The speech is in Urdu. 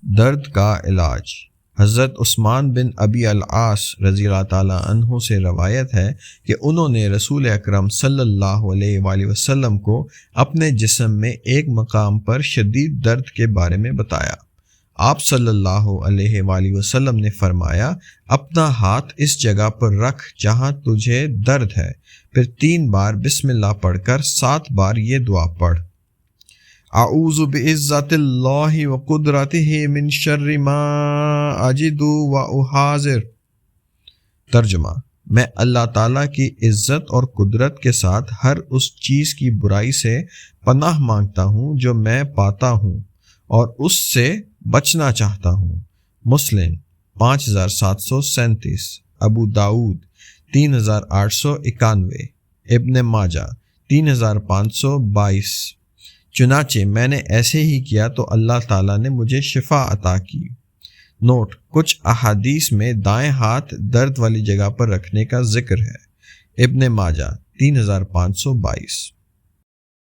درد کا علاج۔ حضرت عثمان بن ابی العاص رضی اللہ تعالیٰ عنہ سے روایت ہے کہ انہوں نے رسول اکرم صلی اللہ علیہ وآلہ وسلم کو اپنے جسم میں ایک مقام پر شدید درد کے بارے میں بتایا۔ آپ صلی اللہ علیہ وآلہ وسلم نے فرمایا، اپنا ہاتھ اس جگہ پر رکھ جہاں تجھے درد ہے، پھر 3 بار بسم اللہ پڑھ کر 7 بار یہ دعا پڑھ، اعوذ بعزت اللہ وقدرتہ من شر ما اجد واحاذر۔ ترجمہ: میں اللہ تعالیٰ کی عزت اور قدرت کے ساتھ ہر اس چیز کی برائی سے پناہ مانگتا ہوں جو میں پاتا ہوں اور اس سے بچنا چاہتا ہوں۔ مسلم 5737، ابو داؤد 3891، ابن ماجہ 3522۔ چنانچہ میں نے ایسے ہی کیا تو اللہ تعالیٰ نے مجھے شفا عطا کی۔ نوٹ: کچھ احادیث میں دائیں ہاتھ درد والی جگہ پر رکھنے کا ذکر ہے۔ ابن ماجہ 3522۔